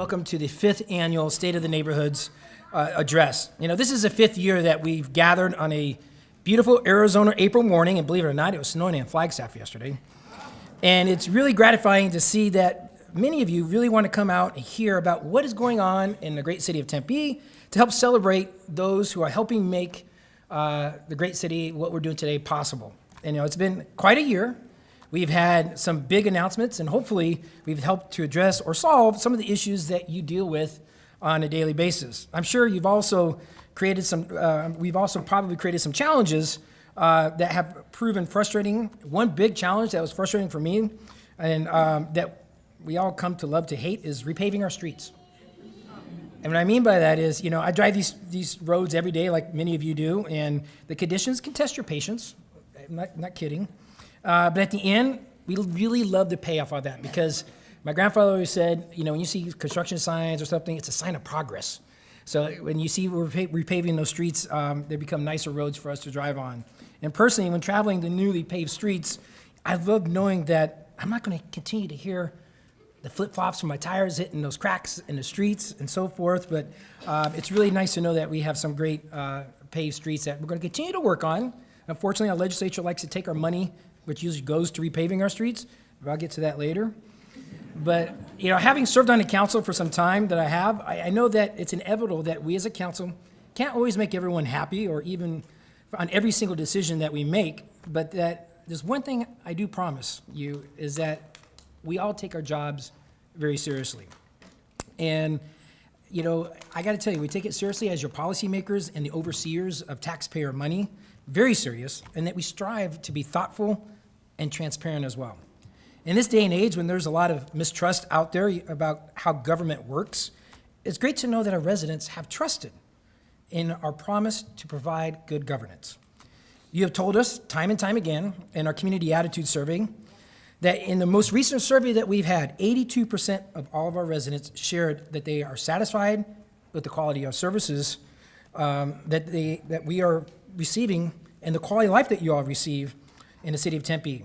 welcome to the 5th annual State of the Neighborhoods address. You know, this is the 5th year that we've gathered on a beautiful Arizona April morning, and believe it or not, it was snowing in Flagstaff yesterday. And it's really gratifying to see that many of you really want to come out and hear about what is going on in the great city of Tempe to help celebrate those who are helping make the great city, what we're doing today, possible. And, you know, it's been quite a year. We've had some big announcements, and hopefully we've helped to address or solve some of the issues that you deal with on a daily basis. I'm sure you've also created we've also probably created some challenges that have proven frustrating. One big challenge that was frustrating for me and that we all come to love to hate is repaving our streets. And what I mean by that is, you know, I drive these roads every day like many of you do, and the conditions can test your patience. I'm not kidding. But at the end, we really love the payoff of that because my grandfather always said, you know, when you see construction signs or something, it's a sign of progress. So when you see we're repaving those streets, they become nicer roads for us to drive on. And personally, when traveling the newly paved streets, I love knowing that I'm not going to continue to hear the flip-flops from my tires hitting those cracks in the streets and so forth. But it's really nice to know that we have some great paved streets that we're going to continue to work on. Unfortunately, our legislature likes to take our money, which usually goes to repaving our streets. But I'll get to that later. But, you know, having served on the council for some time that I have, I know that it's inevitable that we as a council can't always make everyone happy or even on every single decision that we make, but that there's one thing I do promise you is that we all take our jobs very seriously. And, you know, I got to tell you, we take it seriously as your policymakers and the overseers of taxpayer money, very serious, and that we strive to be thoughtful and transparent as well. In this day and age, when there's a lot of mistrust out there about how government works, it's great to know that our residents have trusted in our promise to provide good governance. You have told us time and time again in our community attitude survey that in the most recent survey that we've had, 82% of all of our residents shared that they are satisfied with the quality of services that we are receiving and the quality of life that you all receive in the city of Tempe.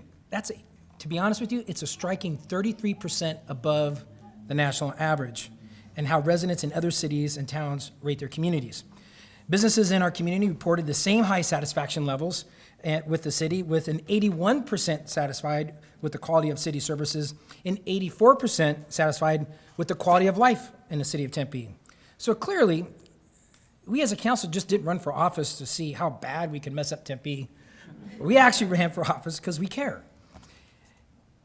To be honest with you, it's a striking 33% above the national average and how residents in other cities and towns rate their communities. Businesses in our community reported the same high satisfaction levels with the city, with an 81% satisfied with the quality of city services and 84% satisfied with the quality of life in the city of Tempe. So clearly, we as a council just didn't run for office to see how bad we could mess up Tempe. We actually ran for office because we care.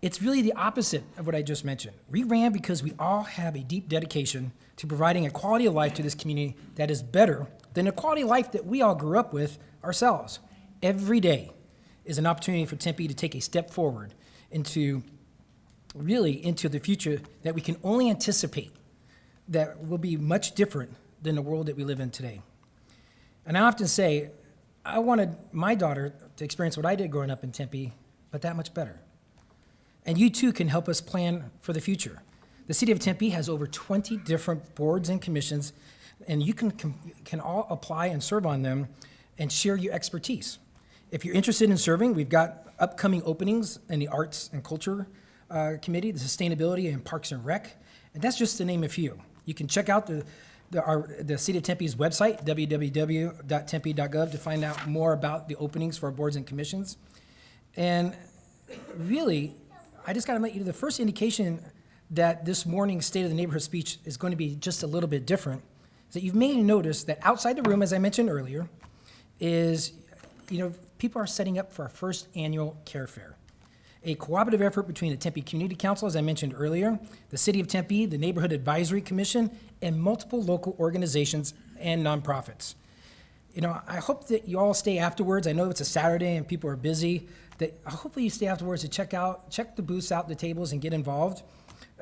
It's really the opposite of what I just mentioned. We ran because we all have a deep dedication to providing a quality of life to this community that is better than the quality of life that we all grew up with ourselves. Every day is an opportunity for Tempe to take a step forward into the future that we can only anticipate that will be much different than the world that we live in today. And I often say, I wanted my daughter to experience what I did growing up in Tempe, but that much better. And you too can help us plan for the future. The city of Tempe has over 20 different boards and commissions, and you can all apply and serve on them and share your expertise. If you're interested in serving, we've got upcoming openings in the Arts and Culture Committee, the Sustainability and Parks and Rec, and that's just to name a few. You can check out the City of Tempe's website, www.tempe.gov, to find out more about the openings for our boards and commissions. And really, I just got to let you know the first indication that this morning's State of the Neighborhood speech is going to be just a little bit different is that you've made notice that outside the room, as I mentioned earlier, is, you know, people are setting up for our first annual Care Fair, a cooperative effort between the Tempe Community Council, as I mentioned earlier, the City of Tempe, the Neighborhood Advisory Commission, and multiple local organizations and nonprofits. You know, I hope that you all stay afterwards. I know it's a Saturday and people are busy. Hopefully you stay afterwards to check the booths out, the tables, and get involved.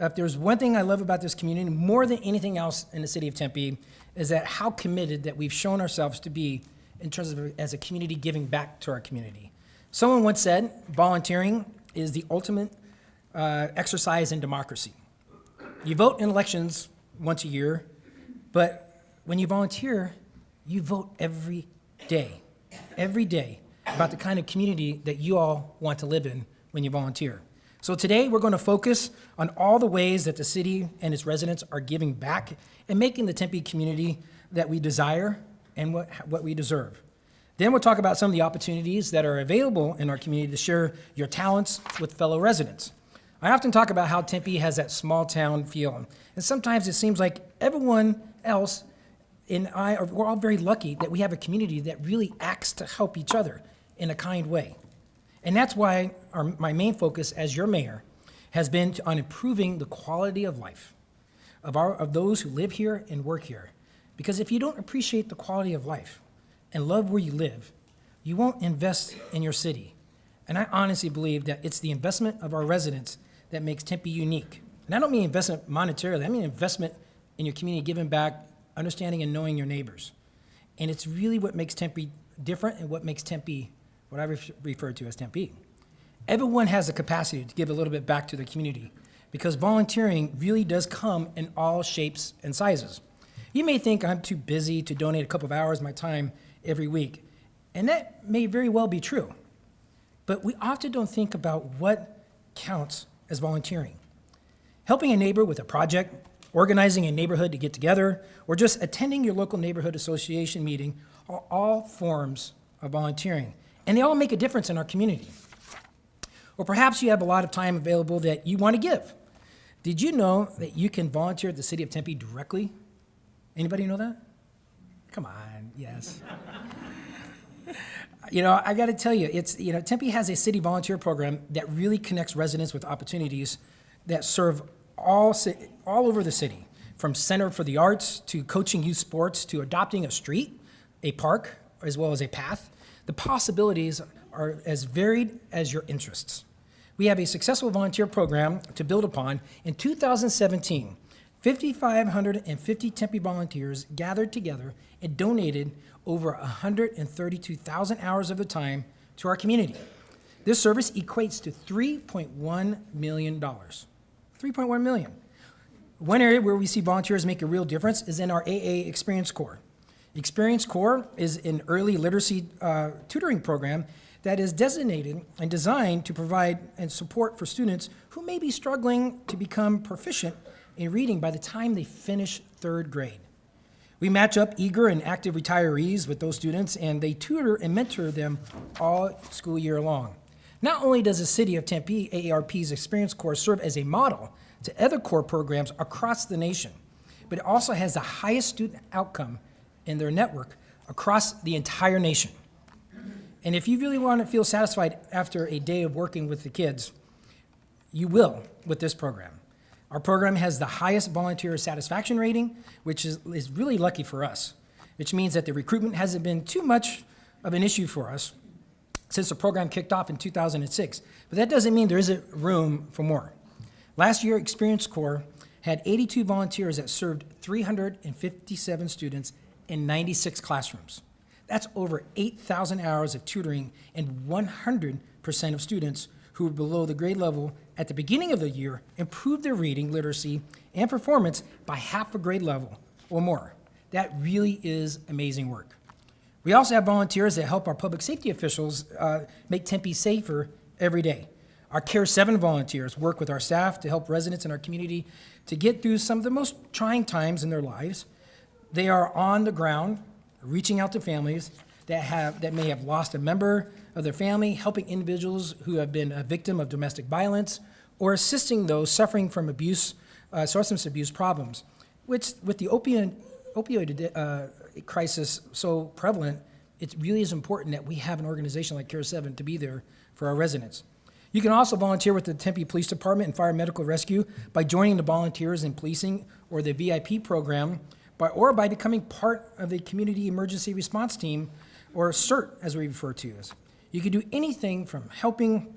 If there's one thing I love about this community, more than anything else in the city of Tempe, is that how committed that we've shown ourselves to be in terms of as a community giving back to our community. Someone once said, volunteering is the ultimate exercise in democracy. You vote in elections once a year, but when you volunteer, you vote every day about the kind of community that you all want to live in when you volunteer. So today we're going to focus on all the ways that the city and its residents are giving back and making the Tempe community that we desire and what we deserve. Then we'll talk about some of the opportunities that are available in our community to share your talents with fellow residents. I often talk about how Tempe has that small town feel, and sometimes it seems like everyone else we're all very lucky that we have a community that really acts to help each other in a kind way. And that's why my main focus as your mayor has been on improving the quality of life of those who live here and work here. Because if you don't appreciate the quality of life and love where you live, you won't invest in your city. And I honestly believe that it's the investment of our residents that makes Tempe unique. And I don't mean investment monetarily, I mean investment in your community, giving back, understanding and knowing your neighbors. And it's really what makes Tempe different and what makes Tempe what I refer to as Tempe. Everyone has the capacity to give a little bit back to the community because volunteering really does come in all shapes and sizes. You may think I'm too busy to donate a couple of hours of my time every week, and that may very well be true. But we often don't think about what counts as volunteering. Helping a neighbor with a project, organizing a neighborhood to get together, or just attending your local neighborhood association meeting are all forms of volunteering, and they all make a difference in our community. Or perhaps you have a lot of time available that you want to give. Did you know that you can volunteer at the city of Tempe directly? Anybody know that? Come on, yes. I got to tell you, Tempe has a city volunteer program that really connects residents with opportunities that serve all over the city, from Center for the Arts to coaching youth sports to adopting a street, a park, as well as a path. The possibilities are as varied as your interests. We have a successful volunteer program to build upon. In 2017, 5,550 Tempe volunteers gathered together and donated over 132,000 hours of their time to our community. This service equates to $3.1 million. $3.1 million. One area where we see volunteers make a real difference is in our AA Experience Corps. Experience Corps is an early literacy tutoring program that is designated and designed to provide and support for students who may be struggling to become proficient in reading by the time they finish third grade. We match up eager and active retirees with those students, and they tutor and mentor them all school year long. Not only does the city of Tempe AARP's Experience Corps serve as a model to other core programs across the nation, but it also has the highest student outcome in their network across the entire nation. And if you really want to feel satisfied after a day of working with the kids, you will with this program. Our program has the highest volunteer satisfaction rating, which is really lucky for us, which means that the recruitment hasn't been too much of an issue for us since the program kicked off in 2006. But that doesn't mean there isn't room for more. Last year, Experience Corps had 82 volunteers that served 357 students in 96 classrooms. That's over 8,000 hours of tutoring, and 100% of students who were below the grade level at the beginning of the year improved their reading, literacy, and performance by half a grade level or more. That really is amazing work. We also have volunteers that help our public safety officials make Tempe safer every day. Our Care 7 volunteers work with our staff to help residents in our community to get through some of the most trying times in their lives. They are on the ground, reaching out to families that may have lost a member of their family, helping individuals who have been a victim of domestic violence, or assisting those suffering from substance abuse problems, which with the opioid crisis so prevalent, it really is important that we have an organization like Care 7 to be there for our residents. You can also volunteer with the Tempe Police Department and Fire Medical Rescue by joining the Volunteers in Policing or the VIP program, or by becoming part of the Community Emergency Response Team, or CERT as we refer to as. You can do anything from helping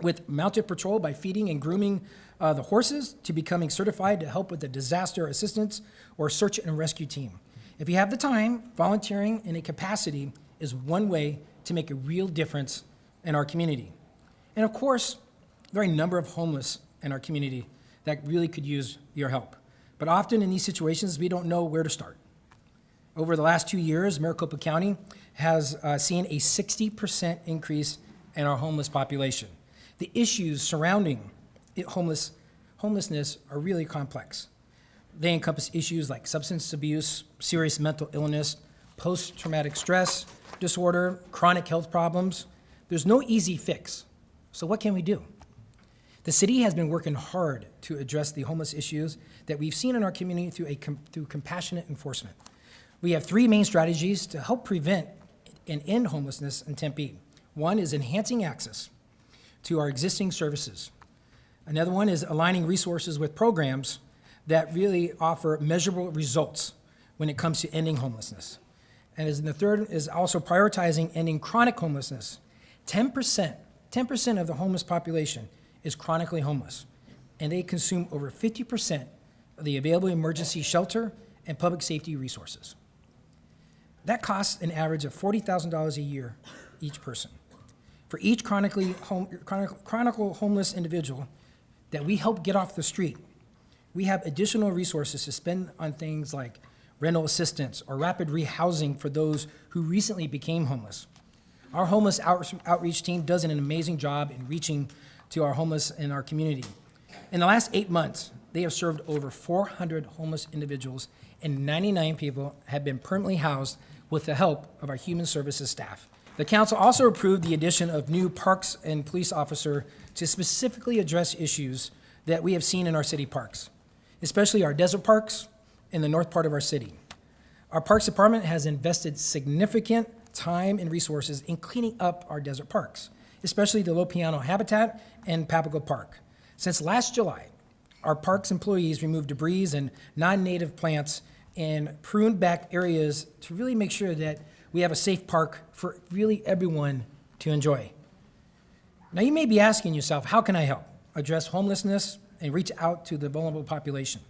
with mounted patrol by feeding and grooming the horses to becoming certified to help with the disaster assistance or search and rescue team. If you have the time, volunteering in a capacity is one way to make a real difference in our community. And of course, there are a number of homeless in our community that really could use your help. But often in these situations, we don't know where to start. Over the last 2 years, Maricopa County has seen a 60% increase in our homeless population. The issues surrounding homelessness are really complex. They encompass issues like substance abuse, serious mental illness, post-traumatic stress disorder, chronic health problems. There's no easy fix. So what can we do? The city has been working hard to address the homeless issues that we've seen in our community through compassionate enforcement. We have three main strategies to help prevent and end homelessness in Tempe. One is enhancing access to our existing services. Another one is aligning resources with programs that really offer measurable results when it comes to ending homelessness. And the third is also prioritizing ending chronic homelessness. 10% of the homeless population is chronically homeless, and they consume over 50% of the available emergency shelter and public safety resources. That costs an average of $40,000 a year each person. For each chronicle homeless individual that we help get off the street, we have additional resources to spend on things like rental assistance or rapid rehousing for those who recently became homeless. Our homeless outreach team does an amazing job in reaching to our homeless in our community. In the last 8 months, they have served over 400 homeless individuals, and 99 people have been permanently housed with the help of our human services staff. The council also approved the addition of new parks and police officer to specifically address issues that we have seen in our city parks, especially our desert parks in the north part of our city. Our Parks Department has invested significant time and resources in cleaning up our desert parks, especially the Low Piano Habitat and Papago Park. Since last July, our parks employees removed debris and non-native plants and pruned back areas to really make sure that we have a safe park for really everyone to enjoy. Now you may be asking yourself, how can I help address homelessness and reach out to the vulnerable population?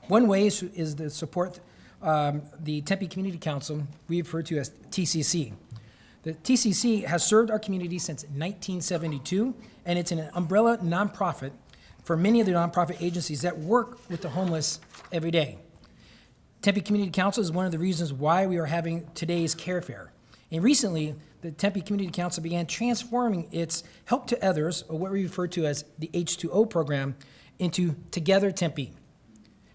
One way is to support the Tempe Community Council, we refer to as TCC. The TCC has served our community since 1972, and it's an umbrella nonprofit for many of the nonprofit agencies that work with the homeless every day. Tempe Community Council is one of the reasons why we are having today's Care Fair. And recently, the Tempe Community Council began transforming its Help to Others, or what we refer to as the H2O program, into Together Tempe.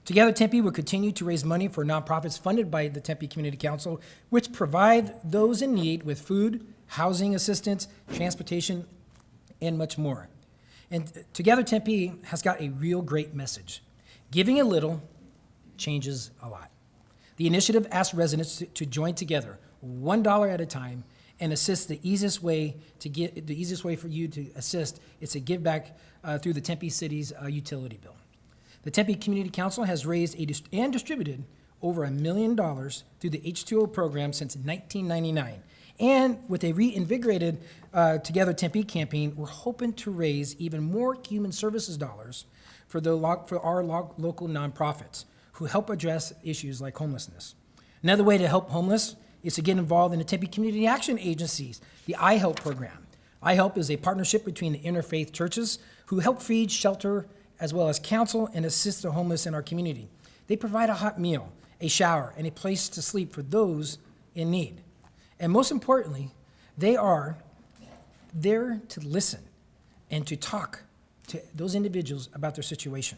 Together Tempe will continue to raise money for nonprofits funded by the Tempe Community Council, which provide those in need with food, housing assistance, transportation, and much more. And Together Tempe has got a real great message. Giving a little changes a lot. The initiative asks residents to join together, $1 at a time, and assist. The easiest way for you to assist is to give back through the Tempe City's utility bill. The Tempe Community Council has raised and distributed over $1 million through the H2O program since 1999. And with a reinvigorated Together Tempe campaign, we're hoping to raise even more human services dollars for our local nonprofits who help address issues like homelessness. Another way to help homeless is to get involved in the Tempe Community Action Agencies, the iHelp program. iHelp is a partnership between the interfaith churches who help feed, shelter, as well as counsel and assist the homeless in our community. They provide a hot meal, a shower, and a place to sleep for those in need. And most importantly, they are there to listen and to talk to those individuals about their situation.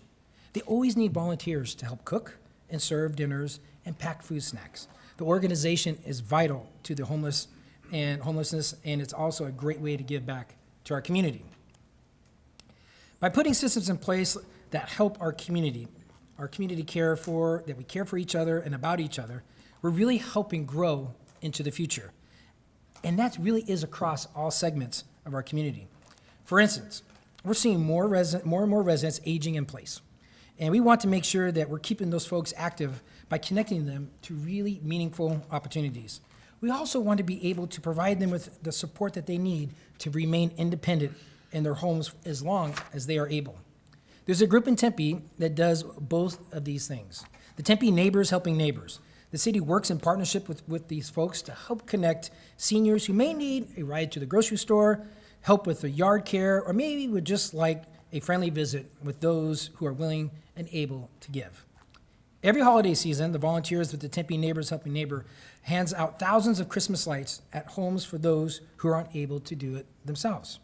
They always need volunteers to help cook and serve dinners and pack food snacks. The organization is vital to the homeless and homelessness, and it's also a great way to give back to our community. By putting systems in place that help our community care for each other and about each other, we're really helping grow into the future. And that really is across all segments of our community. For instance, we're seeing more and more residents aging in place. And we want to make sure that we're keeping those folks active by connecting them to really meaningful opportunities. We also want to be able to provide them with the support that they need to remain independent in their homes as long as they are able. There's a group in Tempe that does both of these things. The Tempe Neighbors Helping Neighbors. The city works in partnership with these folks to help connect seniors who may need a ride to the grocery store, help with the yard care, or maybe would just like a friendly visit with those who are willing and able to give. Every holiday season, the volunteers with the Tempe Neighbors Helping Neighbor hands out thousands of Christmas lights at homes for those who aren't able to do it themselves.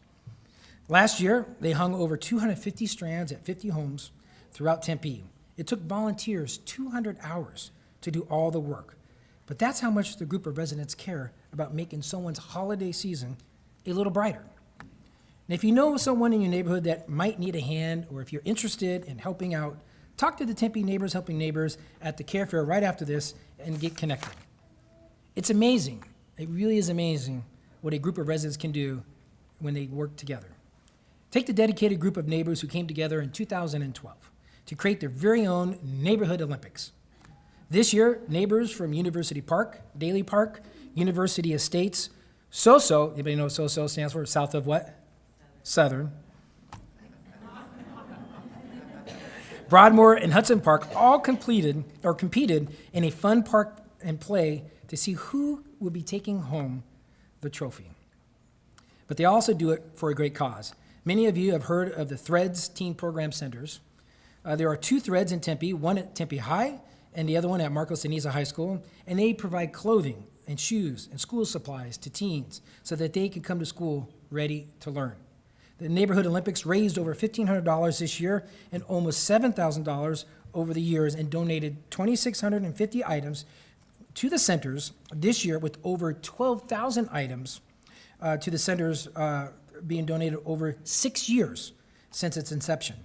Last year, they hung over 250 strands at 50 homes throughout Tempe. It took volunteers 200 hours to do all the work. But that's how much the group of residents care about making someone's holiday season a little brighter. And if you know someone in your neighborhood that might need a hand, or if you're interested in helping out, talk to the Tempe Neighbors Helping Neighbors at the Care Fair right after this and get connected. It's amazing. It really is amazing what a group of residents can do when they work together. Take the dedicated group of neighbors who came together in 2012 to create their very own Neighborhood Olympics. This year, neighbors from University Park, Daly Park, University Estates, SOSO, anybody know what SOSO stands for? South of what? Southern. Broadmoor and Hudson Park all competed in a fun park and play to see who would be taking home the trophy. But they also do it for a great cause. Many of you have heard of the Threads Teen Program Centers. There are 2 Threads in Tempe, one at Tempe High and the other one at Marcos Ceniza High School, and they provide clothing and shoes and school supplies to teens so that they can come to school ready to learn. The Neighborhood Olympics raised over $1,500 this year and almost $7,000 over the years and donated 2,650 items to the centers this year, with over 12,000 items to the centers being donated over 6 years since its inception.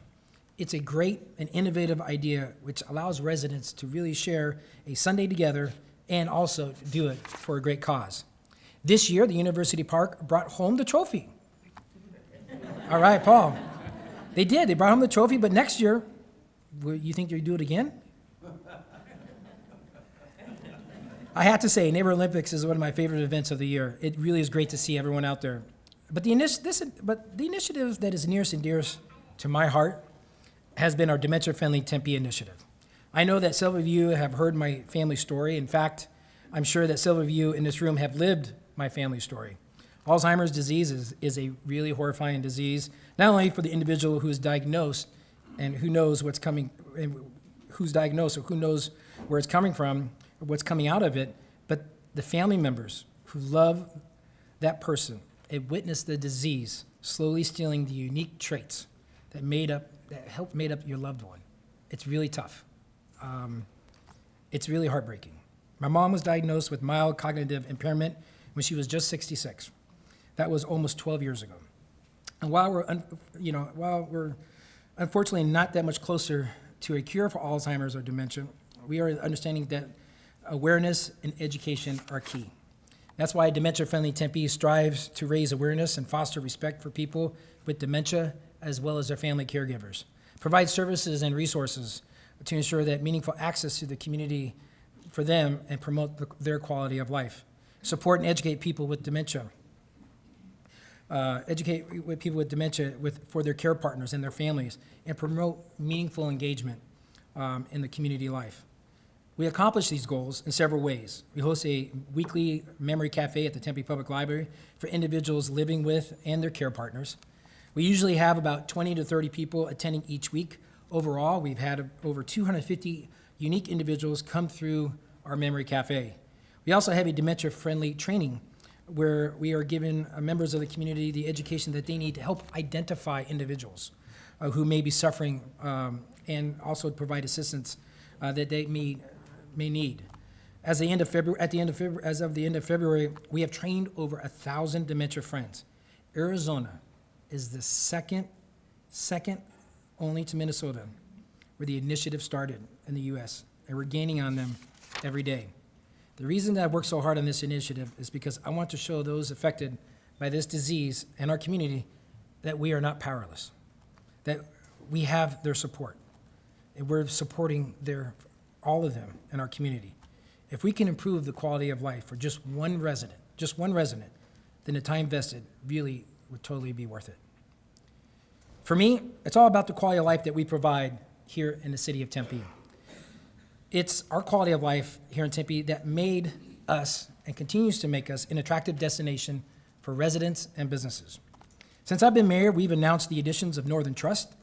It's a great and innovative idea which allows residents to really share a Sunday together and also do it for a great cause. This year, the University Park brought home the trophy. All right, Paul. They did. They brought home the trophy, but next year, you think you'll do it again? I have to say, Neighborhood Olympics is one of my favorite events of the year. It really is great to see everyone out there. But the initiative that is nearest and dearest to my heart has been our Dementia-Friendly Tempe initiative. I know that several of you have heard my family story. In fact, I'm sure that several of you in this room have lived my family story. Alzheimer's disease is a really horrifying disease, not only for the individual who is diagnosed and who knows what's coming, who's diagnosed or who knows where it's coming from, or what's coming out of it, but the family members who love that person and witness the disease slowly stealing the unique traits that helped made up your loved one. It's really tough. It's really heartbreaking. My mom was diagnosed with mild cognitive impairment when she was just 66. That was almost 12 years ago. And while we're unfortunately not that much closer to a cure for Alzheimer's or dementia, we are understanding that awareness and education are key. That's why Dementia Friendly Tempe strives to raise awareness and foster respect for people with dementia as well as their family caregivers, provide services and resources to ensure that meaningful access to the community for them and promote their quality of life, support and educate people with dementia, for their care partners and their families, and promote meaningful engagement in the community life. We accomplish these goals in several ways. We host a weekly memory cafe at the Tempe Public Library for individuals living with and their care partners. We usually have about 20 to 30 people attending each week. Overall, we've had over 250 unique individuals come through our memory cafe. We also have a dementia-friendly training where we are giving members of the community the education that they need to help identify individuals who may be suffering and also provide assistance that they may need. As of the end of February, we have trained over 1,000 dementia friends. Arizona is the second only to Minnesota where the initiative started in the U.S., and we're gaining on them every day. The reason that I work so hard on this initiative is because I want to show those affected by this disease and our community that we are not powerless, that we have their support, and we're supporting all of them in our community. If we can improve the quality of life for just one resident, then the time invested really would totally be worth it. For me, it's all about the quality of life that we provide here in the city of Tempe. It's our quality of life here in Tempe that made us and continues to make us an attractive destination for residents and businesses. Since I've been mayor, we've announced the additions of Northern Trust,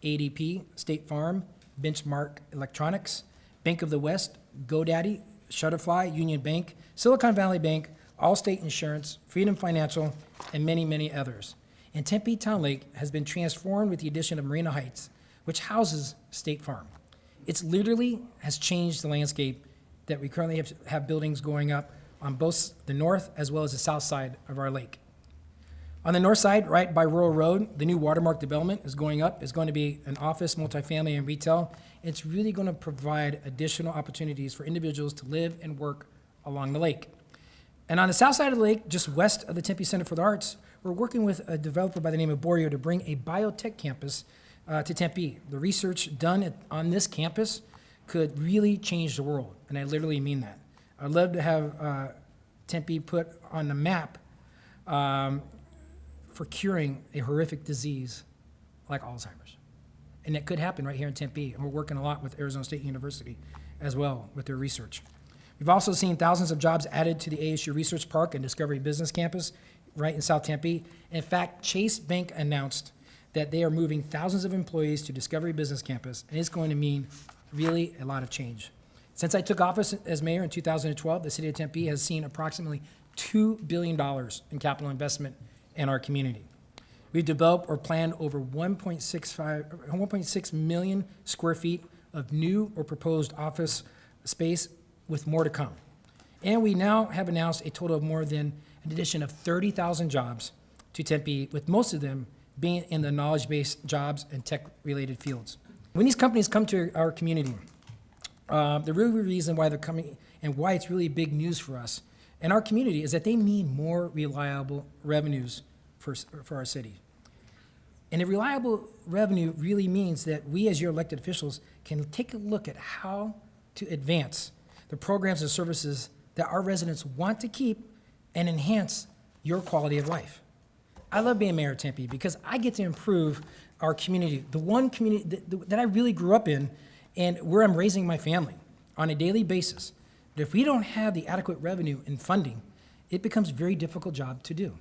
ADP, State Farm, Benchmark Electronics, Bank of the West, GoDaddy, Shutterfly, Union Bank, Silicon Valley Bank, Allstate Insurance, Freedom Financial, and many, many others. And Tempe Town Lake has been transformed with the addition of Marina Heights, which houses State Farm. It's literally has changed the landscape that we currently have buildings going up on both the north as well as the south side of our lake. On the north side, right by Rural Road, the new Watermark development is going up. It's going to be an office, multifamily, and retail. It's really going to provide additional opportunities for individuals to live and work along the lake. And on the south side of the lake, just west of the Tempe Center for the Arts, we're working with a developer by the name of Borio to bring a biotech campus to Tempe. The research done on this campus could really change the world, and I literally mean that. I'd love to have Tempe put on the map for curing a horrific disease like Alzheimer's. And that could happen right here in Tempe, and we're working a lot with Arizona State University as well with their research. We've also seen thousands of jobs added to the ASU Research Park and Discovery Business Campus right in South Tempe. In fact, Chase Bank announced that they are moving thousands of employees to Discovery Business Campus, and it's going to mean really a lot of change. Since I took office as mayor in 2012, the city of Tempe has seen approximately $2 billion in capital investment in our community. We've developed or planned over 1.6 million square feet of new or proposed office space with more to come. And we now have announced a total of more than an addition of 30,000 jobs to Tempe, with most of them being in the knowledge-based jobs and tech-related fields. When these companies come to our community, the real reason why they're coming and why it's really big news for us and our community is that they need more reliable revenues for our city. And a reliable revenue really means that we as your elected officials can take a look at how to advance the programs and services that our residents want to keep and enhance your quality of life. I love being mayor of Tempe because I get to improve our community, the one community that I really grew up in and where I'm raising my family on a daily basis. But if we don't have the adequate revenue and funding, it becomes a very difficult job to do.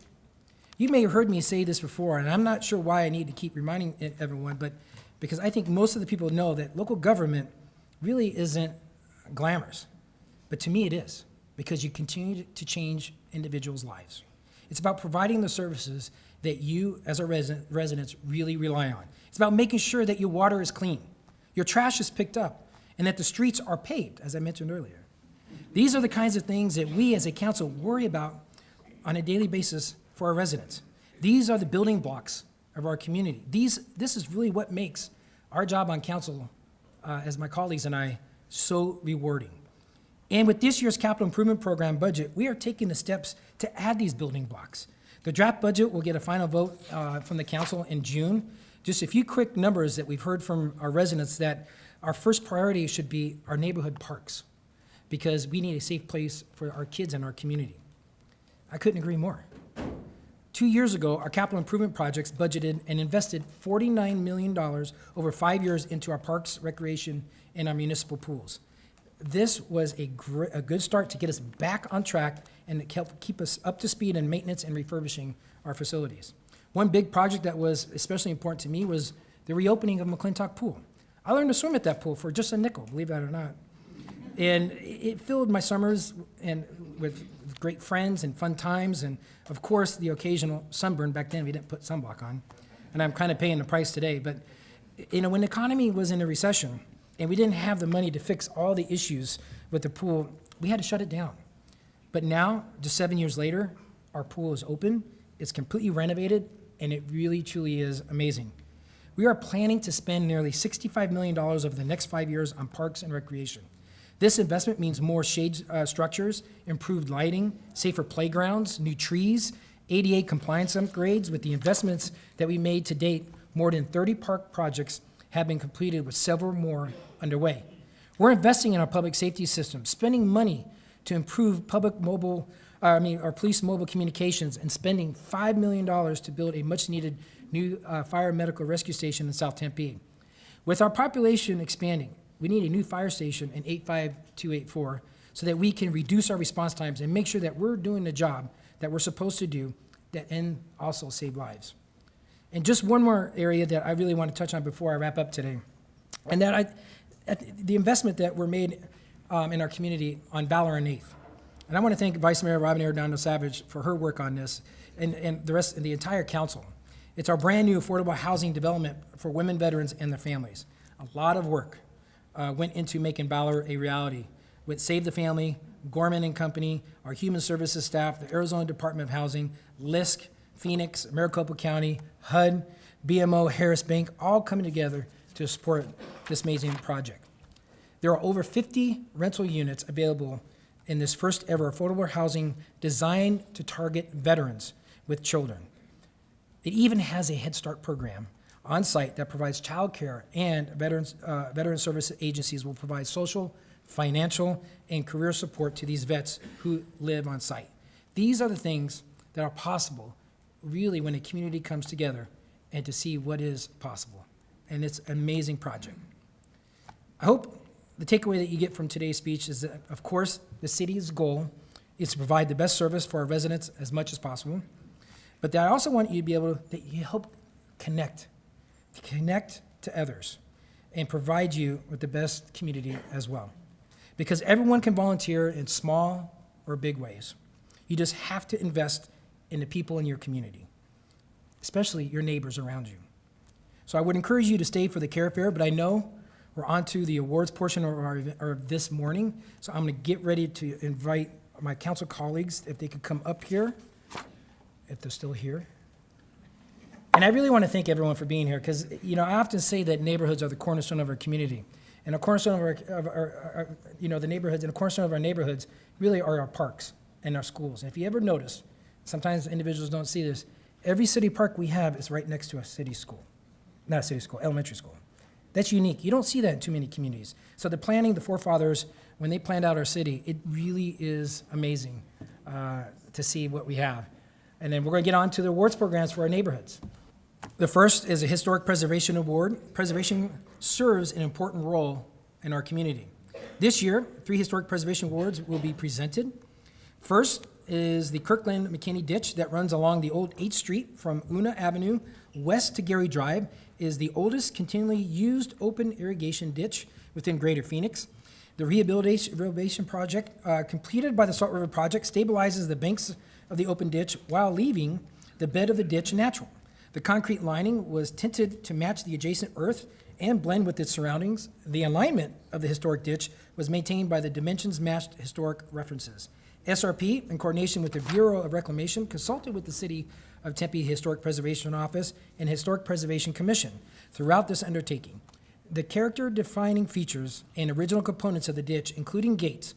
You may have heard me say this before, and I'm not sure why I need to keep reminding everyone, but because I think most of the people know that local government really isn't glamorous. But to me it is, because you continue to change individuals' lives. It's about providing the services that you as our residents really rely on. It's about making sure that your water is clean, your trash is picked up, and that the streets are paved, as I mentioned earlier. These are the kinds of things that we as a council worry about on a daily basis for our residents. These are the building blocks of our community. This is really what makes our job on council, as my colleagues and I, so rewarding. And with this year's capital improvement program budget, we are taking the steps to add these building blocks. The draft budget will get a final vote from the council in June. Just a few quick numbers that we've heard from our residents that our first priority should be our neighborhood parks, because we need a safe place for our kids and our community. I couldn't agree more. 2 years ago, our capital improvement projects budgeted and invested $49 million over 5 years into our parks, recreation, and our municipal pools. This was a good start to get us back on track and to help keep us up to speed in maintenance and refurbishing our facilities. One big project that was especially important to me was the reopening of McClintock Pool. I learned to swim at that pool for just a nickel, believe that or not. And it filled my summers with great friends and fun times, and of course the occasional sunburn. Back then we didn't put sunblock on, and I'm kind of paying the price today. But when the economy was in a recession and we didn't have the money to fix all the issues with the pool, we had to shut it down. But now, just 7 years later, our pool is open, it's completely renovated, and it really truly is amazing. We are planning to spend nearly $65 million over the next 5 years on parks and recreation. This investment means more shade structures, improved lighting, safer playgrounds, new trees, ADA compliance upgrades. With the investments that we made to date, more than 30 park projects have been completed with several more underway. We're investing in our public safety system, spending money to improve our police mobile communications, and spending $5 million to build a much-needed new fire medical rescue station in South Tempe. With our population expanding, we need a new fire station in 85284 so that we can reduce our response times and make sure that we're doing the job that we're supposed to do and also save lives. And just one more area that I really want to touch on before I wrap up today, and the investment that were made in our community on Valor and 8th. And I want to thank Vice Mayor Robin Arredondo Savage for her work on this and the rest and the entire council. It's our brand new affordable housing development for women veterans and their families. A lot of work went into making Ballard a reality with Save the Family, Gorman and Company, our human services staff, the Arizona Department of Housing, LISC, Phoenix, Maricopa County, HUD, BMO, Harris Bank, all coming together to support this amazing project. There are over 50 rental units available in this first ever affordable housing designed to target veterans with children. It even has a Head Start program on site that provides childcare, and veteran service agencies will provide social, financial, and career support to these vets who live on site. These are the things that are possible really when a community comes together and to see what is possible. And it's an amazing project. I hope the takeaway that you get from today's speech is that, of course, the city's goal is to provide the best service for our residents as much as possible, but that I also want you to be able to, that you help connect to others and provide you with the best community as well. Because everyone can volunteer in small or big ways. You just have to invest in the people in your community, especially your neighbors around you. So I would encourage you to stay for the Care Fair, but I know we're on to the awards portion of our event, or this morning, so I'm going to get ready to invite my council colleagues, if they could come up here, if they're still here. And I really want to thank everyone for being here, because I often say that neighborhoods are the cornerstone of our community. And a cornerstone of our the neighborhoods, and a cornerstone of our neighborhoods really are our parks and our schools. And if you ever notice, sometimes individuals don't see this, every city park we have is right next to a city school. Not a city school, elementary school. That's unique. You don't see that in too many communities. So the planning, the forefathers, when they planned out our city, it really is amazing to see what we have. And then we're going to get on to the awards programs for our neighborhoods. The first is a Historic Preservation Award. Preservation serves an important role in our community. This year, 3 Historic Preservation Awards will be presented. First is the Kirkland McKinney Ditch that runs along the old 8th Street from Una Avenue west to Gary Drive, is the oldest continually used open irrigation ditch within Greater Phoenix. The rehabilitation project completed by the Salt River Project stabilizes the banks of the open ditch while leaving the bed of the ditch natural. The concrete lining was tinted to match the adjacent earth and blend with its surroundings. The alignment of the historic ditch was maintained by the dimensions-matched historic references. SRP, in coordination with the Bureau of Reclamation, consulted with the City of Tempe Historic Preservation Office and Historic Preservation Commission throughout this undertaking. The character-defining features and original components of the ditch, including gates,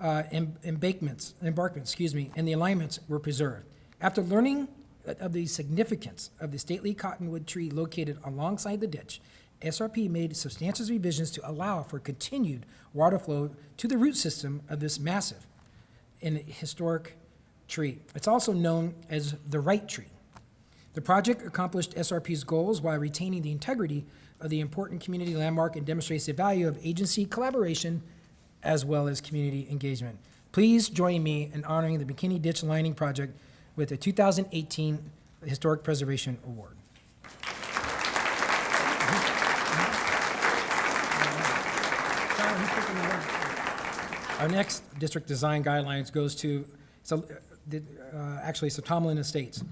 embankments, and the alignments were preserved. After learning of the significance of the stately cottonwood tree located alongside the ditch, SRP made substantial revisions to allow for continued water flow to the root system of this massive and historic tree. It's also known as the right tree. The project accomplished SRP's goals while retaining the integrity of the important community landmark and demonstrates the value of agency collaboration as well as community engagement. Please join me in honoring the McKinney Ditch Lining Project with the 2018 Historic Preservation Award. Our next district design guidelines goes to Tomlin Estates.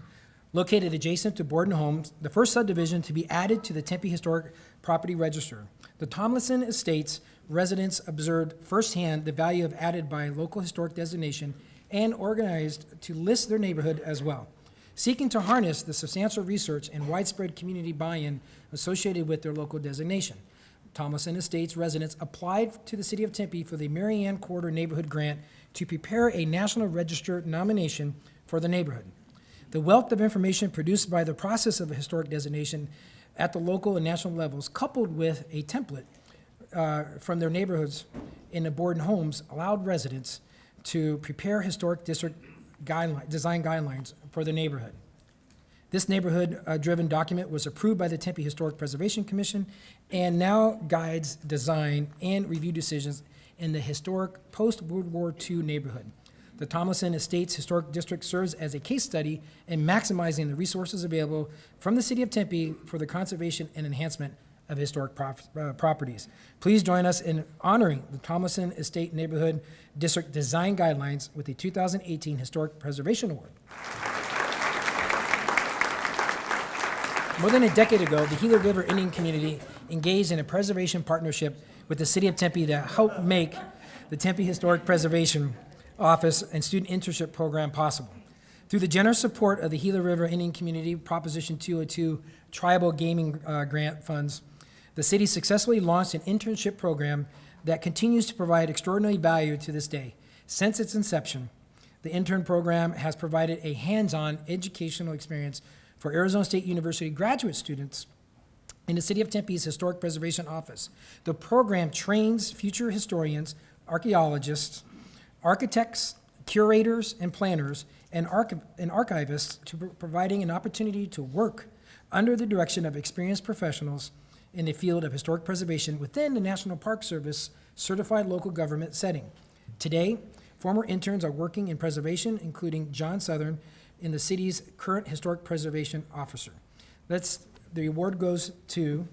Located adjacent to Borden Homes, the first subdivision to be added to the Tempe Historic Property Register. The Tomlinson Estates residents observed firsthand the value of added by local historic designation and organized to list their neighborhood as well. Seeking to harness the substantial research and widespread community buy-in associated with their local designation, Tomlinson Estates residents applied to the City of Tempe for the Mary Ann Corridor Neighborhood Grant to prepare a National Register nomination for the neighborhood. The wealth of information produced by the process of a historic designation at the local and national levels, coupled with a template from their neighborhoods in the Borden Homes, allowed residents to prepare historic district design guidelines for their neighborhood. This neighborhood-driven document was approved by the Tempe Historic Preservation Commission and now guides design and review decisions in the historic post-World War II neighborhood. The Tomlinson Estates Historic District serves as a case study in maximizing the resources available from the City of Tempe for the conservation and enhancement of historic properties. Please join us in honoring the Tomlinson Estate Neighborhood District Design Guidelines with the 2018 Historic Preservation Award. More than a decade ago, the Gila River Indian community engaged in a preservation partnership with the city of Tempe that helped make the Tempe Historic Preservation Office and Student Internship Program possible. Through the generous support of the Gila River Indian Community Proposition 202 Tribal Gaming Grant Funds, the city successfully launched an internship program that continues to provide extraordinary value to this day. Since its inception, the intern program has provided a hands-on educational experience for Arizona State University graduate students in the City of Tempe's Historic Preservation Office. The program trains future historians, archaeologists, architects, curators, and planners, and archivists to providing an opportunity to work under the direction of experienced professionals in the field of historic preservation within the National Park Service certified local government setting. Today, former interns are working in preservation, including John Southern, in the city's current historic preservation officer. The award goes to,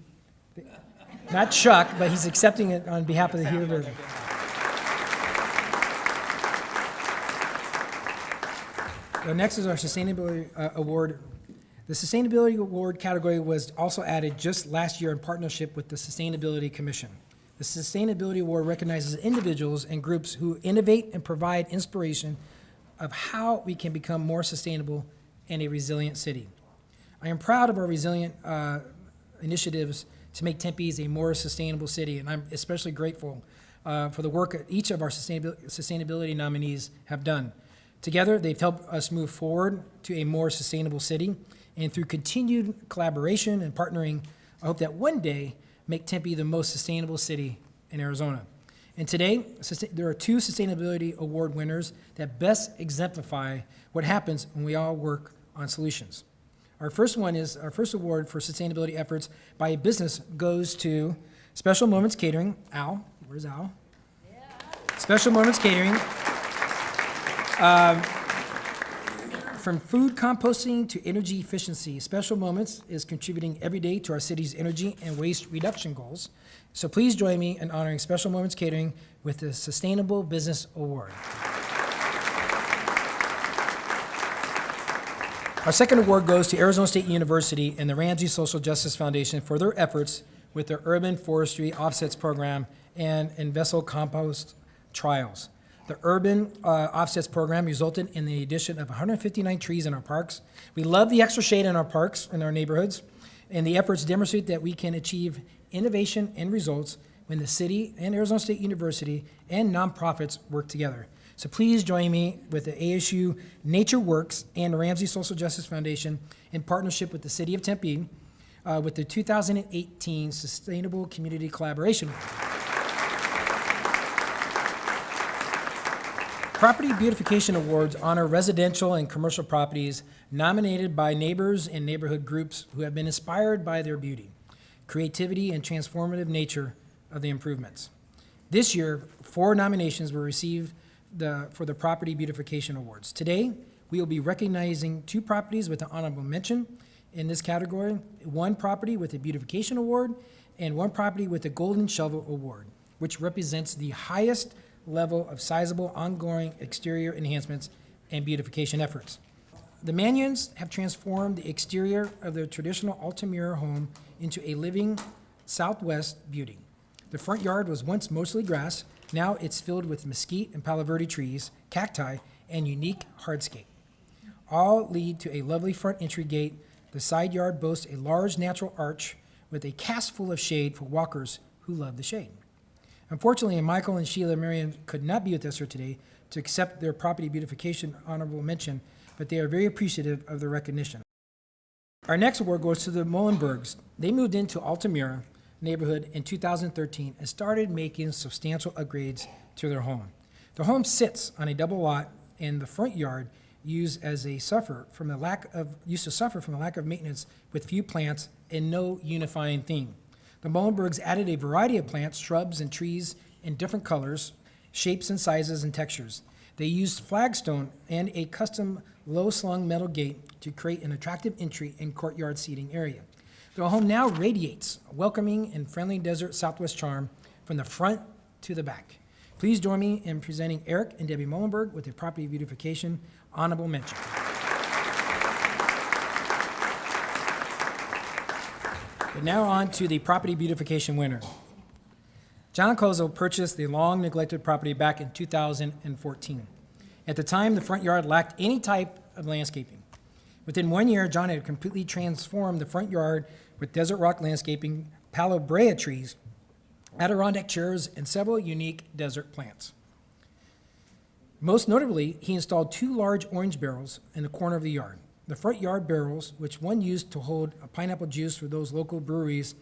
not Chuck, but he's accepting it on behalf of the Gila River. Next is our Sustainability Award. The Sustainability Award category was also added just last year in partnership with the Sustainability Commission. The Sustainability Award recognizes individuals and groups who innovate and provide inspiration of how we can become more sustainable and a resilient city. I am proud of our resilient initiatives to make Tempe a more sustainable city, and I'm especially grateful for the work each of our sustainability nominees have done. Together, they've helped us move forward to a more sustainable city, and through continued collaboration and partnering, I hope that one day make Tempe the most sustainable city in Arizona. And today, there are two Sustainability Award winners that best exemplify what happens when we all work on solutions. Our first award for sustainability efforts by a business goes to Special Moments Catering. Al, where's Al? Yeah. Special Moments Catering. From food composting to energy efficiency, Special Moments is contributing every day to our city's energy and waste reduction goals. So please join me in honoring Special Moments Catering with the Sustainable Business Award. Our second award goes to Arizona State University and the Ramsey Social Justice Foundation for their efforts with their Urban Forestry Offsets Program and vessel compost trials. The Urban Offsets Program resulted in the addition of 159 trees in our parks. We love the extra shade in our parks and our neighborhoods, and the efforts demonstrate that we can achieve innovation and results when the city and Arizona State University and nonprofits work together. So please join me with the ASU Nature Works and the Ramsey Social Justice Foundation in partnership with the City of Tempe with the 2018 Sustainable Community Collaboration Award. Property Beautification Awards honor residential and commercial properties nominated by neighbors and neighborhood groups who have been inspired by their beauty, creativity, and transformative nature of the improvements. This year, 4 nominations were received for the Property Beautification Awards. Today, we will be recognizing 2 properties with an honorable mention in this category, 1 property with a Beautification Award, and 1 property with a Golden Shovel Award, which represents the highest level of sizable ongoing exterior enhancements and beautification efforts. The Manions have transformed the exterior of their traditional Altamira home into a living Southwest beauty. The front yard was once mostly grass. Now it's filled with mesquite and palo verde trees, cacti, and unique hardscape. All lead to a lovely front entry gate. The side yard boasts a large natural arch with a cast full of shade for walkers who love the shade. Unfortunately, Michael and Sheila Marion could not be with us here today to accept their property beautification honorable mention, but they are very appreciative of the recognition. Our next award goes to the Mullenbergs. They moved into Altamira neighborhood in 2013 and started making substantial upgrades to their home. The home sits on a double lot, and the front yard used to suffer from a lack of maintenance with few plants and no unifying theme. The Mullenbergs added a variety of plants, shrubs, and trees in different colors, shapes, and sizes and textures. They used flagstone and a custom low-slung metal gate to create an attractive entry and courtyard seating area. The home now radiates a welcoming and friendly desert Southwest charm from the front to the back. Please join me in presenting Eric and Debbie Mullenberg with the Property Beautification honorable mention. And now on to the property beautification winner. John Kozel purchased the long-neglected property back in 2014. At the time, the front yard lacked any type of landscaping. Within 1 year, John had completely transformed the front yard with desert rock landscaping, Palo Brea trees, Adirondack chairs, and several unique desert plants. Most notably, he installed 2 large orange barrels in the corner of the yard. The front yard barrels, which one used to hold a pineapple juice for those local breweries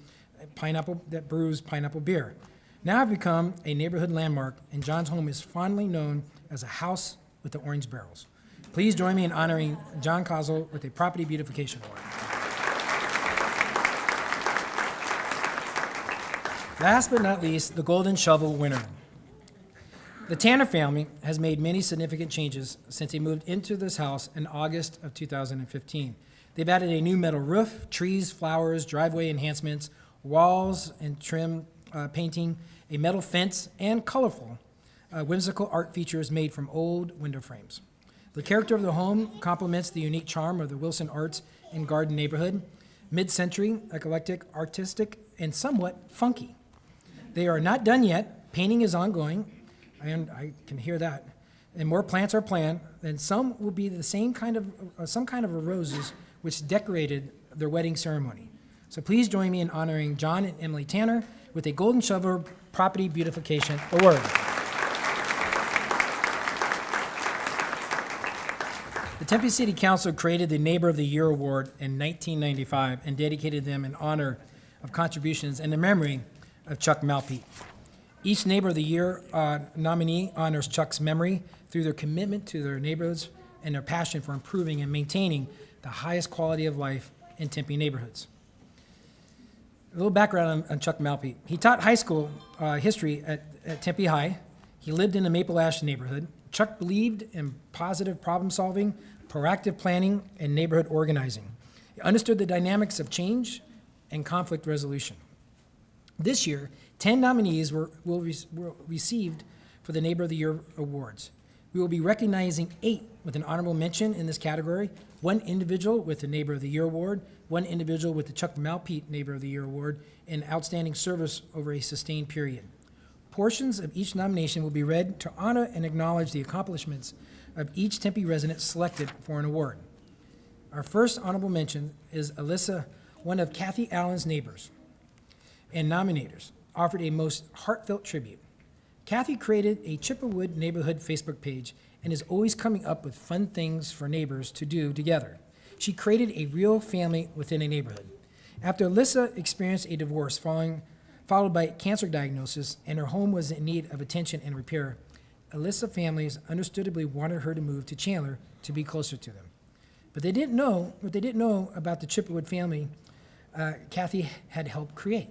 that brews pineapple beer, now have become a neighborhood landmark, and John's home is fondly known as a house with the orange barrels. Please join me in honoring John Kozel with a Property Beautification Award. Last but not least, the Golden Shovel winner. The Tanner family has made many significant changes since they moved into this house in August of 2015. They've added a new metal roof, trees, flowers, driveway enhancements, walls and trim painting, a metal fence, and colorful, whimsical art features made from old window frames. The character of the home complements the unique charm of the Wilson Arts and Garden neighborhood, mid-century, eclectic, artistic, and somewhat funky. They are not done yet. Painting is ongoing, and I can hear that. And more plants are planned, and some will be the same kind of, some kind of roses which decorated their wedding ceremony. So please join me in honoring John and Emily Tanner with a Golden Shovel Property Beautification Award. The Tempe City Council created the Neighbor of the Year Award in 1995 and dedicated them in honor of contributions and the memory of Chuck Malpeat. Each Neighbor of the Year nominee honors Chuck's memory through their commitment to their neighborhoods and their passion for improving and maintaining the highest quality of life in Tempe neighborhoods. A little background on Chuck Malpeat. He taught high school history at Tempe High. He lived in the Maple Ash neighborhood. Chuck believed in positive problem solving, proactive planning, and neighborhood organizing. He understood the dynamics of change and conflict resolution. This year, 10 nominees were received for the Neighbor of the Year awards. We will be recognizing 8 with an honorable mention in this category, 1 individual with the Neighbor of the Year award, 1 individual with the Chuck Malpeat Neighbor of the Year award, and outstanding service over a sustained period. Portions of each nomination will be read to honor and acknowledge the accomplishments of each Tempe resident selected for an award. Our first honorable mention is Alyssa, one of Kathy Allen's neighbors and nominators, offered a most heartfelt tribute. Kathy created a Chippewood neighborhood Facebook page and is always coming up with fun things for neighbors to do together. She created a real family within a neighborhood. After Alyssa experienced a divorce followed by cancer diagnosis, and her home was in need of attention and repair, Alyssa families understandably wanted her to move to Chandler to be closer to them. But they didn't know what they didn't know about the Chippewood family Kathy had helped create.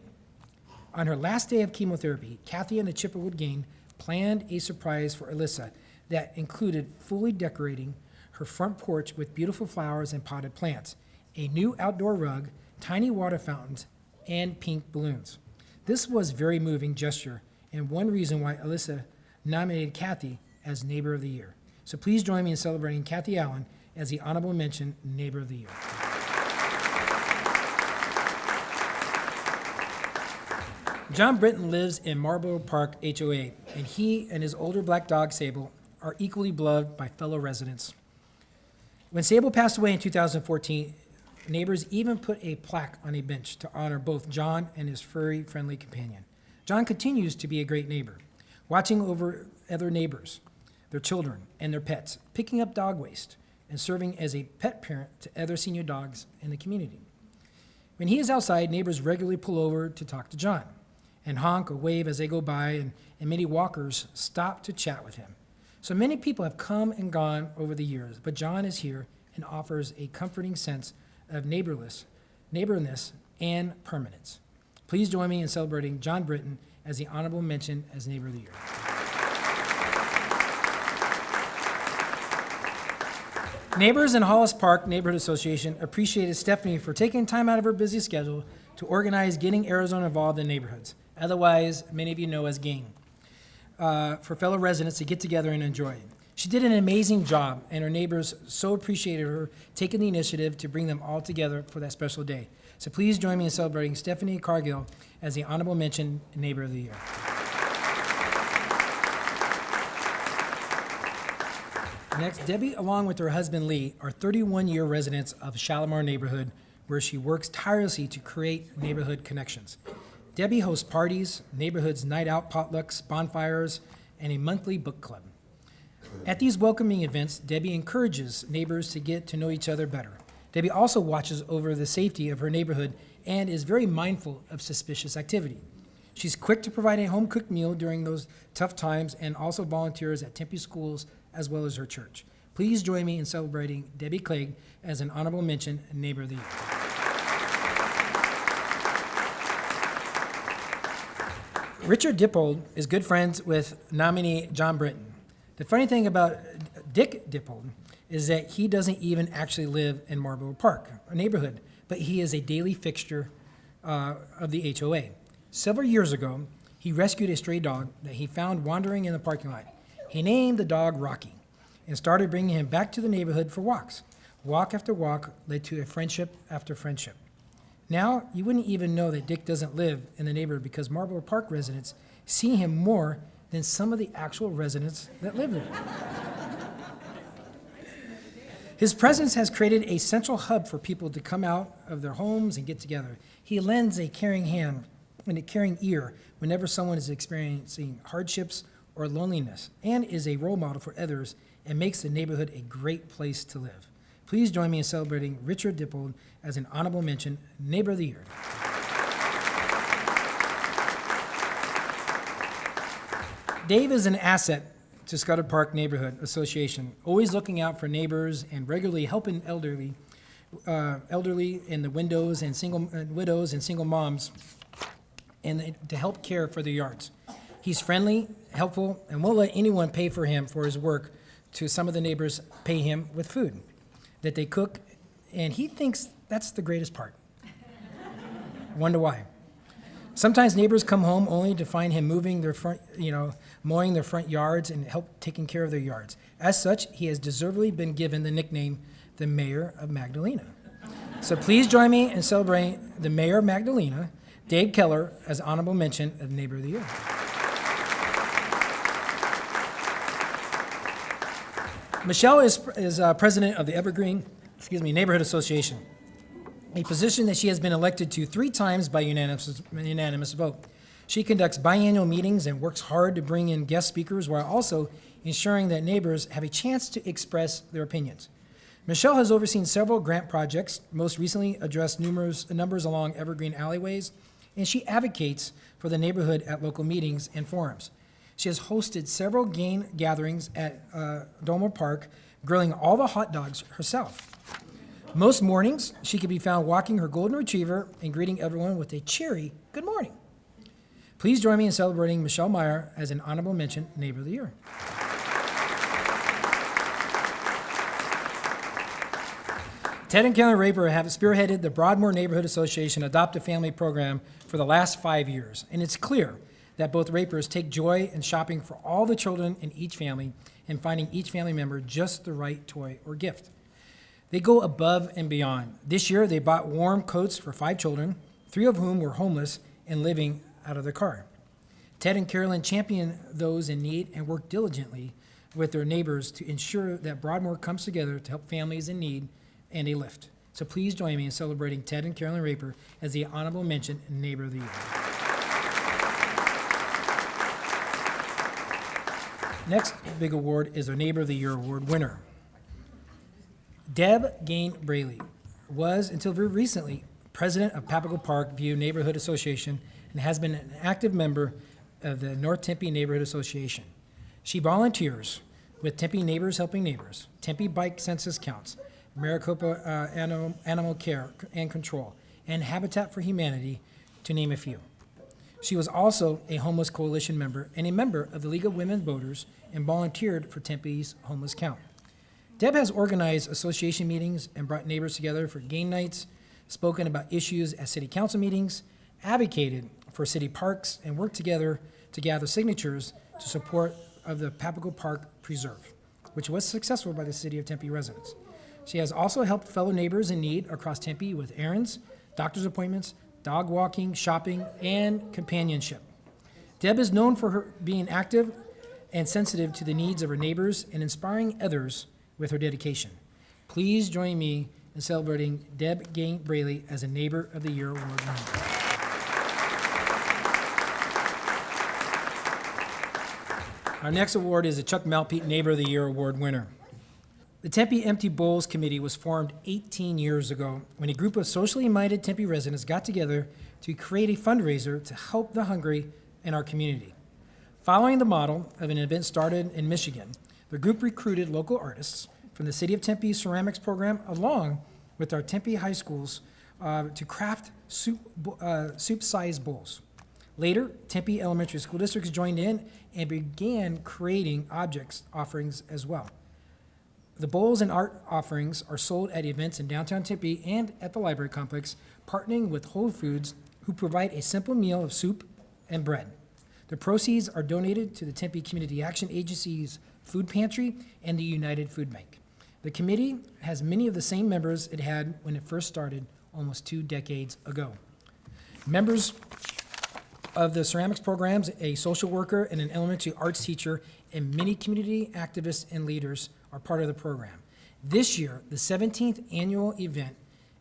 On her last day of chemotherapy, Kathy and the Chippewood gang planned a surprise for Alyssa that included fully decorating her front porch with beautiful flowers and potted plants, a new outdoor rug, tiny water fountains, and pink balloons. This was a very moving gesture and one reason why Alyssa nominated Kathy as Neighbor of the Year. So please join me in celebrating Kathy Allen as the honorable mention Neighbor of the Year. John Britton lives in Marlboro Park HOA, and he and his older black dog, Sable, are equally beloved by fellow residents. When Sable passed away in 2014, neighbors even put a plaque on a bench to honor both John and his furry, friendly companion. John continues to be a great neighbor, watching over other neighbors, their children, and their pets, picking up dog waste, and serving as a pet parent to other senior dogs in the community. When he is outside, neighbors regularly pull over to talk to John and honk or wave as they go by, and many walkers stop to chat with him. So many people have come and gone over the years, but John is here and offers a comforting sense of neighborness, and permanence. Please join me in celebrating John Britton as the honorable mention as Neighbor of the Year. Neighbors in Hollis Park Neighborhood Association appreciated Stephanie for taking time out of her busy schedule to organize getting Arizona involved in neighborhoods, otherwise many of you know as GAIN, for fellow residents to get together and enjoy. She did an amazing job, and her neighbors so appreciated her taking the initiative to bring them all together for that special day. So please join me in celebrating Stephanie Cargill as the Honorable Mention Neighbor of the Year. Next, Debbie, along with her husband Lee, are 31-year residents of Shalimar neighborhood, where she works tirelessly to create neighborhood connections. Debbie hosts parties, neighborhood's night out potlucks, bonfires, and a monthly book club. At these welcoming events, Debbie encourages neighbors to get to know each other better. Debbie also watches over the safety of her neighborhood and is very mindful of suspicious activity. She's quick to provide a home-cooked meal during those tough times and also volunteers at Tempe schools as well as her church. Please join me in celebrating Debbie Clegg as an Honorable Mention Neighbor of the Year. Richard Dippold is good friends with nominee John Britton. The funny thing about Dick Dippold is that he doesn't even actually live in Marlborough Park, a neighborhood, but he is a daily fixture of the HOA. Several years ago, he rescued a stray dog that he found wandering in the parking lot. He named the dog Rocky and started bringing him back to the neighborhood for walks. Walk after walk led to a friendship after friendship. Now, you wouldn't even know that Dick doesn't live in the neighborhood because Marlborough Park residents see him more than some of the actual residents that live there. His presence has created a central hub for people to come out of their homes and get together. He lends a caring hand and a caring ear whenever someone is experiencing hardships or loneliness, and is a role model for others and makes the neighborhood a great place to live. Please join me in celebrating Richard Dippold as an Honorable Mention Neighbor of the Year. Dave is an asset to Scudder Park Neighborhood Association, always looking out for neighbors and regularly helping elderly in the widows and single moms, and to help care for their yards. He's friendly, helpful, and won't let anyone pay for him for his work. To some of the neighbors pay him with food that they cook, and he thinks that's the greatest part. Wonder why. Sometimes neighbors come home only to find him mowing their front yards and help taking care of their yards. As such, he has deservedly been given the nickname the Mayor of Magdalena. So please join me in celebrating the Mayor of Magdalena, Dave Keller, as Honorable Mention of Neighbor of the Year. Michelle is president of the Evergreen Neighborhood Association, a position that she has been elected to 3 times by unanimous vote. She conducts biannual meetings and works hard to bring in guest speakers while also ensuring that neighbors have a chance to express their opinions. Michelle has overseen several grant projects, most recently addressed numbers along Evergreen alleyways, and she advocates for the neighborhood at local meetings and forums. She has hosted several gatherings at Dolmore Park, grilling all the hot dogs herself. Most mornings, she can be found walking her golden retriever and greeting everyone with a cheery good morning. Please join me in celebrating Michelle Meyer as an Honorable Mention Neighbor of the Year. Ted and Karen Raper have spearheaded the Broadmoor Neighborhood Association Adopt-A-Family program for the last 5 years, and it's clear that both Rapers take joy in shopping for all the children in each family and finding each family member just the right toy or gift. They go above and beyond. This year, they bought warm coats for 5 children, 3 of whom were homeless and living out of their car. Ted and Carolyn champion those in need and work diligently with their neighbors to ensure that Broadmoor comes together to help families in need and a lift. So please join me in celebrating Ted and Carolyn Raper as the Honorable Mention Neighbor of the Year. Next big award is our Neighbor of the Year award winner. Deb Gain Braley was, until very recently, president of Papago Park View Neighborhood Association and has been an active member of the North Tempe Neighborhood Association. She volunteers with Tempe Neighbors Helping Neighbors, Tempe Bike Census Counts, Maricopa Animal Care and Control, and Habitat for Humanity, to name a few. She was also a Homeless Coalition member and a member of the League of Women Voters and volunteered for Tempe's Homeless Count. Deb has organized association meetings and brought neighbors together for game nights, spoken about issues at city council meetings, advocated for city parks, and worked together to gather signatures to support of the Papago Park Preserve, which was successful by the City of Tempe residents. She has also helped fellow neighbors in need across Tempe with errands, doctor's appointments, dog walking, shopping, and companionship. Deb is known for her being active and sensitive to the needs of her neighbors and inspiring others with her dedication. Please join me in celebrating Deb Gain Braley as a Neighbor of the Year Award winner. Our next award is the Chuck Malpeat Neighbor of the Year Award winner. The Tempe Empty Bowls Committee was formed 18 years ago when a group of socially minded Tempe residents got together to create a fundraiser to help the hungry in our community. Following the model of an event started in Michigan, the group recruited local artists from the City of Tempe Ceramics Program along with our Tempe high schools to craft soup-sized bowls. Later, Tempe elementary school districts joined in and began creating objects offerings as well. The bowls and art offerings are sold at events in downtown Tempe and at the library complex, partnering with Whole Foods, who provide a simple meal of soup and bread. The proceeds are donated to the Tempe Community Action Agency's Food Pantry and the United Food Bank. The committee has many of the same members it had when it first started almost 2 decades ago. Members of the ceramics programs, a social worker and an elementary arts teacher, and many community activists and leaders are part of the program. This year, the 17th annual event,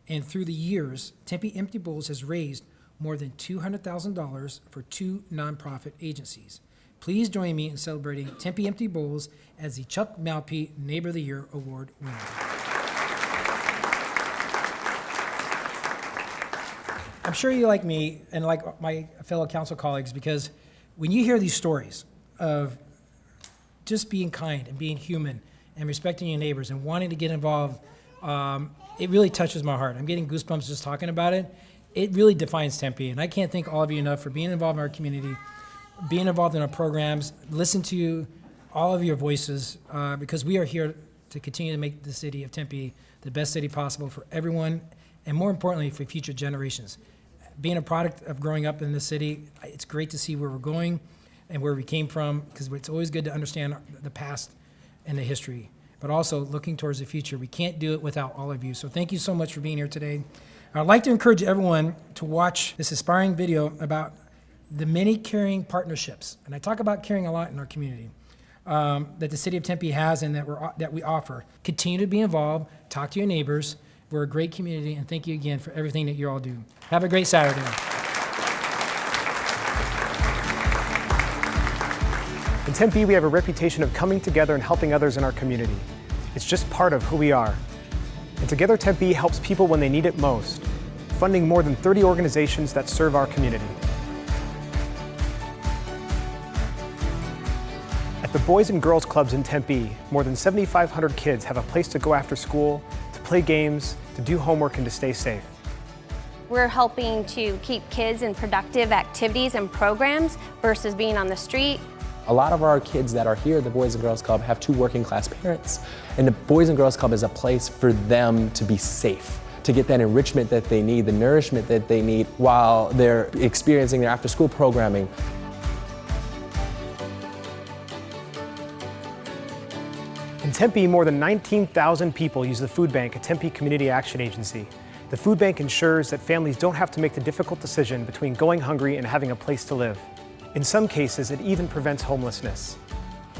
and through the years, Tempe Empty Bowls has raised more than $200,000 for 2 nonprofit agencies. Please join me in celebrating Tempe Empty Bowls as the Chuck Malpeat Neighbor of the Year Award winner. I'm sure you like me and like my fellow council colleagues, because when you hear these stories of just being kind and being human and respecting your neighbors and wanting to get involved, it really touches my heart. I'm getting goosebumps just talking about it. It really defines Tempe, and I can't thank all of you enough for being involved in our community, being involved in our programs, listen to all of your voices, because we are here to continue to make the city of Tempe the best city possible for everyone, and more importantly, for future generations. Being a product of growing up in this city, it's great to see where we're going and where we came from, because it's always good to understand the past and the history, but also looking towards the future. We can't do it without all of you. So thank you so much for being here today. I'd like to encourage everyone to watch this inspiring video about the many caring partnerships, and I talk about caring a lot in our community, that the city of Tempe has and that we offer. Continue to be involved, talk to your neighbors. We're a great community, and thank you again for everything that you all do. Have a great Saturday. In Tempe, we have a reputation of coming together and helping others in our community. It's just part of who we are. And Together Tempe helps people when they need it most, funding more than 30 organizations that serve our community. At the Boys and Girls Clubs in Tempe, more than 7,500 kids have a place to go after school, to play games, to do homework, and to stay safe. We're helping to keep kids in productive activities and programs versus being on the street. A lot of our kids that are here at the Boys and Girls Club have 2 working class parents. And the Boys and Girls Club is a place for them to be safe, to get that enrichment that they need, the nourishment that they need while they're experiencing their after-school programming. In Tempe, more than 19,000 people use the food bank at Tempe Community Action Agency. The food bank ensures that families don't have to make the difficult decision between going hungry and having a place to live. In some cases, it even prevents homelessness.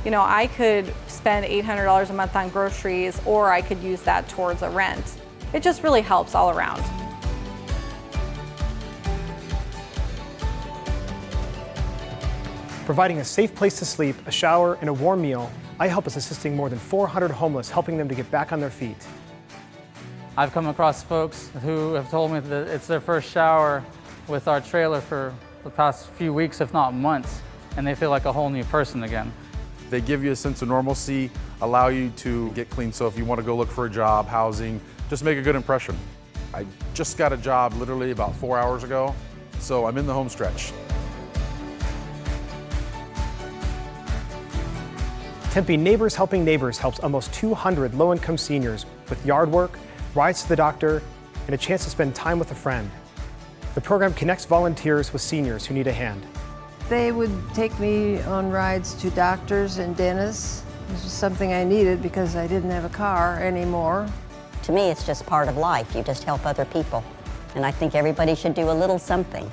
You know, I could spend $800 a month on groceries, or I could use that towards a rent. It just really helps all around. Providing a safe place to sleep, a shower, and a warm meal, iHelp is assisting more than 400 homeless, helping them to get back on their feet. I've come across folks who have told me that it's their first shower with our trailer for the past few weeks, if not months, and they feel like a whole new person again. They give you a sense of normalcy, allow you to get clean, so if you want to go look for a job, housing, just make a good impression. I just got a job literally about 4 hours ago, so I'm in the home stretch. Tempe Neighbors Helping Neighbors helps almost 200 low-income seniors with yard work, rides to the doctor, and a chance to spend time with a friend. The program connects volunteers with seniors who need a hand. They would take me on rides to doctors and dentists. This was something I needed because I didn't have a car anymore. To me, it's just part of life. You just help other people. And I think everybody should do a little something.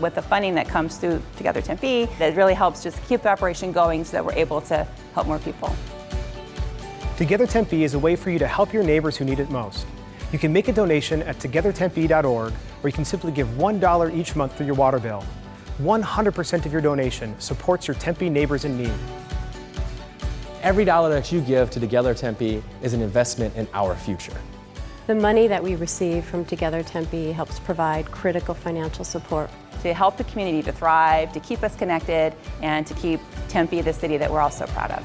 With the funding that comes through Together Tempe, that really helps just keep the operation going so that we're able to help more people. Together Tempe is a way for you to help your neighbors who need it most. You can make a donation at togethertempe.org, or you can simply give $1 each month for your water bill. 100% of your donation supports your Tempe neighbors in need. Every dollar that you give to Together Tempe is an investment in our future. The money that we receive from Together Tempe helps provide critical financial support To help the community to thrive, to keep us connected, and to keep Tempe the city that we're all so proud of.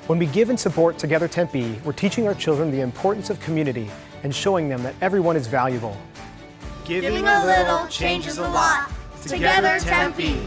When we give and support Together Tempe, we're teaching our children the importance of community and showing them that everyone is valuable. Giving a little changes a lot. Together Tempe.